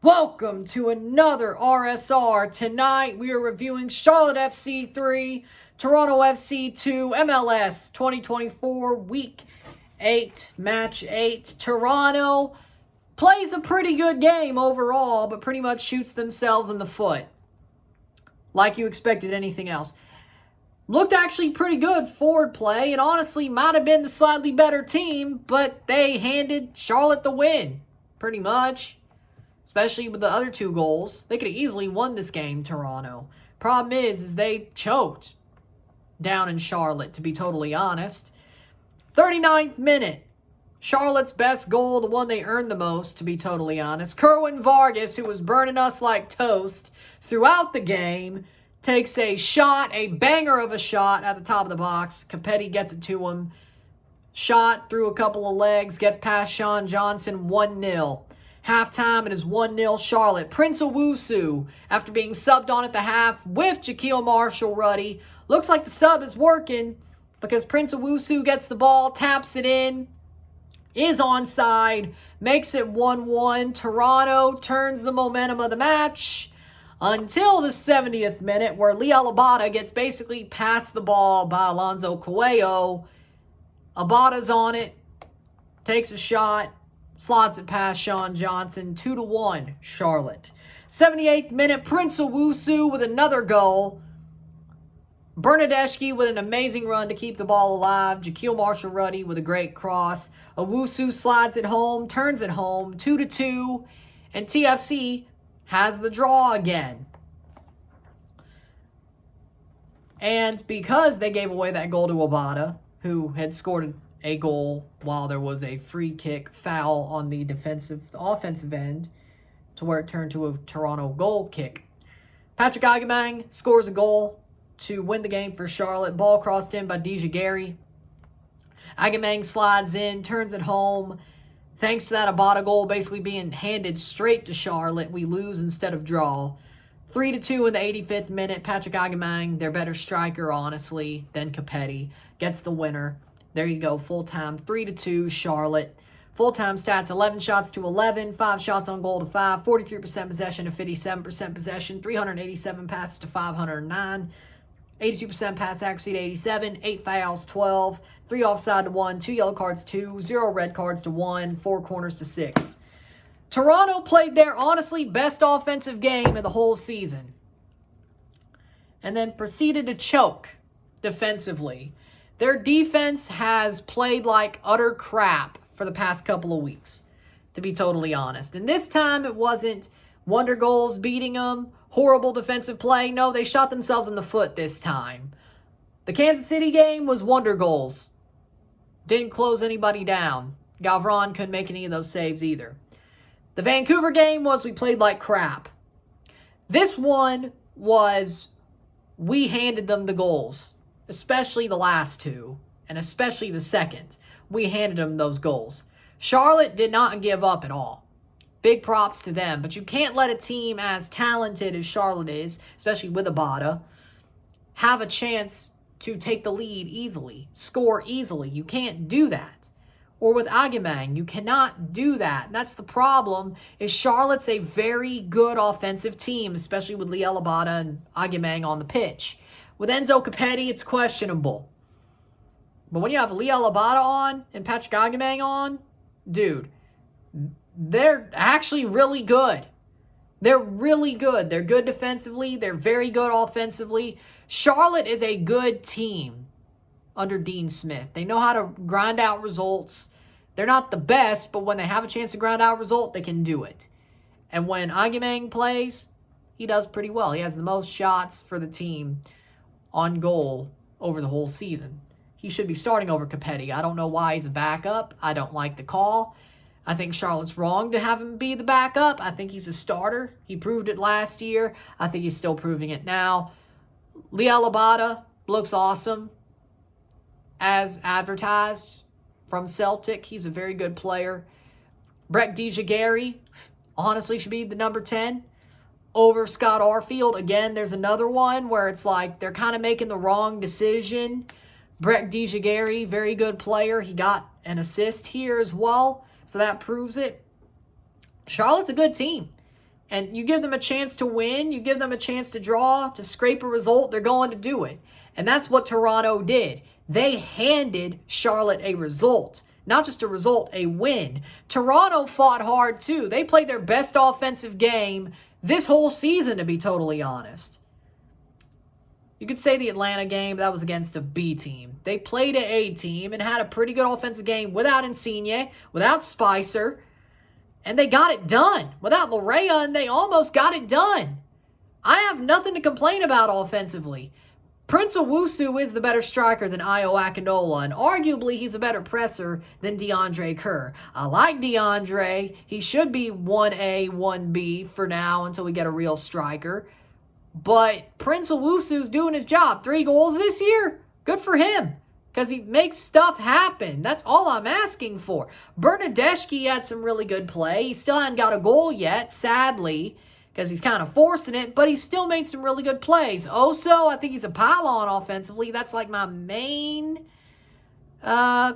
Welcome to another RSR. Tonight we are reviewing Charlotte FC 3, Toronto FC 2, MLS 2024 Week 8, Match 8. Toronto plays a pretty good game overall, but pretty much shoots themselves in the foot. Like you expected anything else. Looked actually pretty good forward play, and honestly might have been the slightly better team, but they handed Charlotte the win, pretty much. Especially with the other two goals. They could have easily won this game, Toronto. Problem is they choked down in Charlotte, to be totally honest. 39th minute. Charlotte's best goal, the one they earned the most, to be totally honest. Kerwin Vargas, who was burning us like toast throughout the game, takes a shot, a banger of a shot at the top of the box. Capetti gets it to him. Shot through a couple of legs, gets past Sean Johnson, 1-0. Halftime, it is 1-0 Charlotte. Prince Owusu, after being subbed on at the half with Jaquil Marshall-Rutty. Looks like the sub is working because Prince Owusu gets the ball, taps it in, is onside, makes it 1-1. Toronto turns the momentum of the match until the 70th minute, where Liel Abada gets basically passed the ball by Alonso Coelho. Abada's on it, takes a shot, slots it past Sean Johnson, 2-1, Charlotte. 78th minute, Prince Owusu with another goal. Bernadeschi with an amazing run to keep the ball alive. Jaquil Marshall-Rutty with a great cross. Owusu slides it home, turns it home, 2-2, and TFC has the draw again. And because they gave away that goal to Abada, who had scored a goal while there was a free kick foul on the offensive end, to where it turned to a Toronto goal kick. Patrick Agamang scores a goal to win the game for Charlotte. Ball crossed in by Girault. Agamang slides in, turns it home. Thanks to that Abada goal basically being handed straight to Charlotte, we lose instead of draw. 3-2 in the 85th minute. Patrick Agamang, their better striker, honestly, than Capetti, gets the winner. There you go, full-time, 3-2, Charlotte. Full-time stats, 11 shots to 11, 5 shots on goal to 5, 43% possession to 57% possession, 387 passes to 509, 82% pass accuracy to 87, 8 fouls, 12, 3 offside to 1, 2 yellow cards, 2, 0 red cards to 1, 4 corners to 6. Toronto played their, honestly, best offensive game of the whole season. And then proceeded to choke defensively. Their defense has played like utter crap for the past couple of weeks, to be totally honest. And this time it wasn't wonder goals beating them, horrible defensive play. No, they shot themselves in the foot this time. The Kansas City game was wonder goals. Didn't close anybody down. Gavron couldn't make any of those saves either. The Vancouver game was we played like crap. This one was we handed them the goals. Especially the last two, and especially the second. We handed them those goals. Charlotte did not give up at all. Big props to them, but you can't let a team as talented as Charlotte is, especially with Abada, have a chance to take the lead easily, score easily. You can't do that. Or with Agamang, you cannot do that. And that's the problem, is Charlotte's a very good offensive team, especially with Liel Abada and Agamang on the pitch. With Enzo Capetti, it's questionable. But when you have Liel Abada on and Patrick Agamang on, dude, they're actually really good. They're really good. They're good defensively. They're very good offensively. Charlotte is a good team under Dean Smith. They know how to grind out results. They're not the best, but when they have a chance to grind out a result, they can do it. And when Agamang plays, he does pretty well. He has the most shots for the team on goal over the whole season. He should be starting over Capetti. I don't know why he's a backup. I don't like the call. I think Charlotte's wrong to have him be the backup. I think he's a starter. He proved it last year. I think he's still proving it now. Liel Abada looks awesome as advertised from Celtic. He's a very good player. Brett DeJageri honestly should be the number 10. Over Scott Arfield. Again, there's another one where it's like they're kind of making the wrong decision. Brett DeJageri, very good player. He got an assist here as well, so that proves it. Charlotte's a good team. And you give them a chance to win, you give them a chance to draw, to scrape a result, they're going to do it. And that's what Toronto did. They handed Charlotte a result. Not just a result, a win. Toronto fought hard too. They played their best offensive game this whole season, to be totally honest. You could say the Atlanta game, that was against a B team. They played an A team and had a pretty good offensive game without Insigne, without Spicer, and they got it done. Without Larea, and they almost got it done. I have nothing to complain about offensively. Prince Owusu is the better striker than Ayo Akindola, and arguably he's a better presser than DeAndre Kerr. I like DeAndre. He should be 1A, 1B for now until we get a real striker. But Prince Owusu's doing his job. 3 goals this year. Good for him. Because he makes stuff happen. That's all I'm asking for. Bernadeschi had some really good play. He still hasn't got a goal yet, sadly, because he's kind of forcing it, but he still made some really good plays. Oso, I think he's a pylon offensively. That's like my main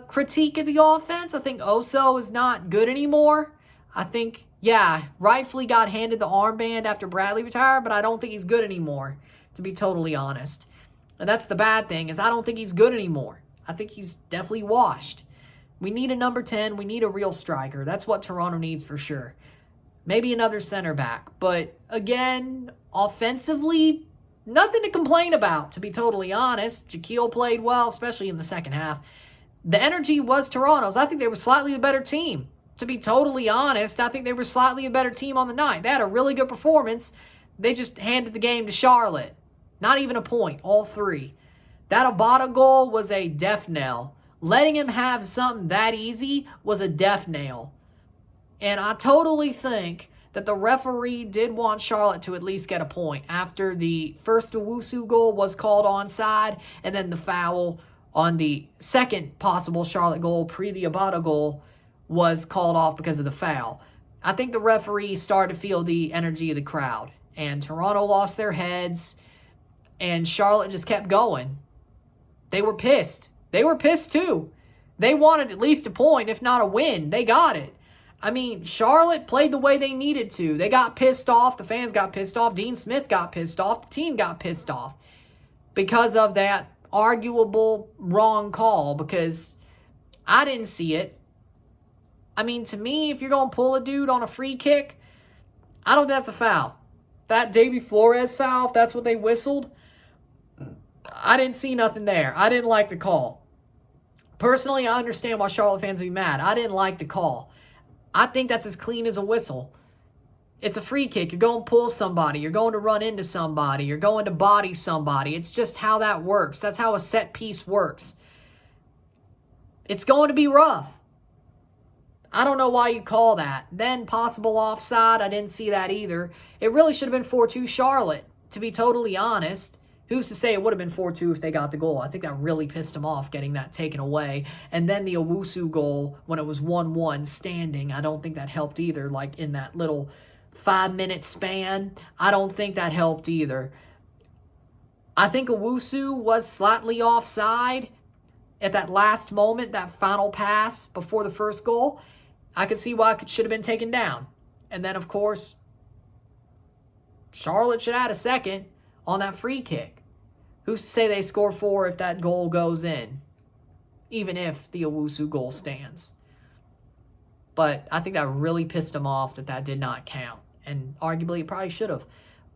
critique of the offense. I think Oso is not good anymore. I think, yeah, rightfully got handed the armband after Bradley retired, but I don't think he's good anymore, to be totally honest. And that's the bad thing, is I don't think he's good anymore. I think he's definitely washed. We need a number 10. We need a real striker. That's what Toronto needs for sure. Maybe another center back. But again, offensively, nothing to complain about, to be totally honest. Jaquil played well, especially in the second half. The energy was Toronto's. I think they were slightly the better team. To be totally honest, I think they were slightly a better team on the night. They had a really good performance. They just handed the game to Charlotte. Not even a point, all 3. That Abada goal was a death knell. Letting him have something that easy was a death nail. And I totally think that the referee did want Charlotte to at least get a point after the first Owusu goal was called onside, and then the foul on the second possible Charlotte goal, pre the Abada goal, was called off because of the foul. I think the referee started to feel the energy of the crowd, and Toronto lost their heads, and Charlotte just kept going. They were pissed. They were pissed too. They wanted at least a point, if not a win. They got it. I mean, Charlotte played the way they needed to. They got pissed off. The fans got pissed off. Dean Smith got pissed off. The team got pissed off because of that arguable wrong call, because I didn't see it. I mean, to me, if you're going to pull a dude on a free kick, I don't think that's a foul. That Davy Flores foul, if that's what they whistled, I didn't see nothing there. I didn't like the call. Personally, I understand why Charlotte fans would be mad. I didn't like the call. I think that's as clean as a whistle. It's a free kick. You're going to pull somebody. You're going to run into somebody. You're going to body somebody. It's just how that works. That's how a set piece works. It's going to be rough. I don't know why you call that. Then possible offside, I didn't see that either. It really should have been 4-2 Charlotte, to be totally honest. Who's to say it would have been 4-2 if they got the goal? I think that really pissed them off, getting that taken away. And then the Owusu goal, when it was 1-1 standing, I don't think that helped either. Like in that little 5-minute span, I don't think that helped either. I think Owusu was slightly offside at that last moment, that final pass before the first goal. I could see why it should have been taken down. And then, of course, Charlotte should have had a second on that free kick. Who's to say they score 4 if that goal goes in? Even if the Owusu goal stands. But I think that really pissed them off that did not count. And arguably it probably should have.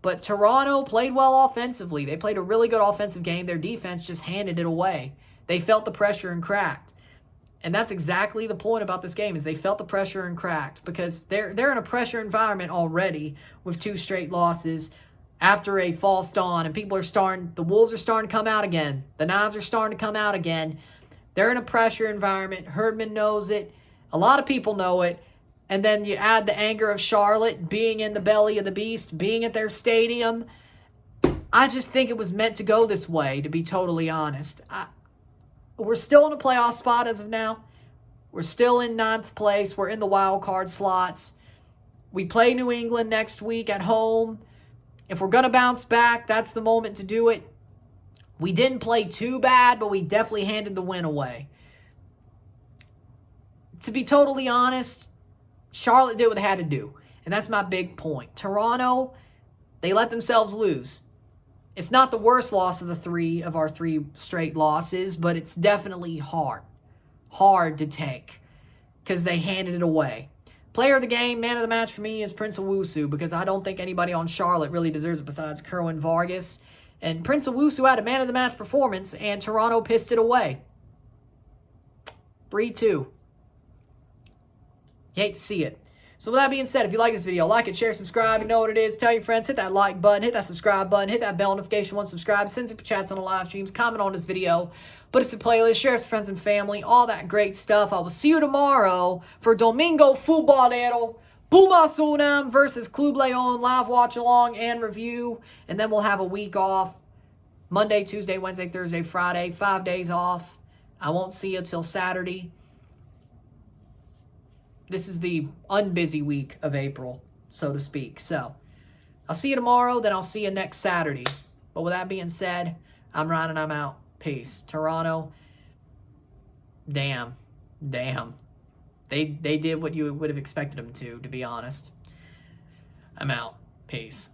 But Toronto played well offensively. They played a really good offensive game. Their defense just handed it away. They felt the pressure and cracked. And that's exactly the point about this game, is they felt the pressure and cracked, because they're in a pressure environment already with 2 straight losses after a false dawn, and the Wolves are starting to come out again. The Knives are starting to come out again. They're in a pressure environment. Herdman knows it. A lot of people know it. And then you add the anger of Charlotte being in the belly of the beast, being at their stadium. I just think it was meant to go this way, to be totally honest. We're still in a playoff spot as of now. We're still in 9th place. We're in the wild card slots. We play New England next week at home. If we're going to bounce back, that's the moment to do it. We didn't play too bad, but we definitely handed the win away. To be totally honest, Charlotte did what they had to do. And that's my big point. Toronto, they let themselves lose. It's not the worst loss of our three straight losses, but it's definitely hard to take because they handed it away. Player of the game, man of the match for me is Prince Owusu, because I don't think anybody on Charlotte really deserves it besides Kerwin Vargas. And Prince Owusu had a man of the match performance, and Toronto pissed it away. 3-2. You hate to see it. So with that being said, if you like this video, like it, share, subscribe. You know what it is. Tell your friends. Hit that like button. Hit that subscribe button. Hit that bell notification once subscribed. Send super chats on the live streams. Comment on this video. Put us in playlist. Share us with friends and family. All that great stuff. I will see you tomorrow for Domingo Futbolero. Pumas Unam versus Club Leon. Live watch along and review. And then we'll have a week off. Monday, Tuesday, Wednesday, Thursday, Friday. 5 days off. I won't see you till Saturday. This is the unbusy week of April, so to speak. So, I'll see you tomorrow, then I'll see you next Saturday. But with that being said, I'm Ryan and I'm out. Peace. Toronto, damn. They did what you would have expected them to be honest. I'm out. Peace.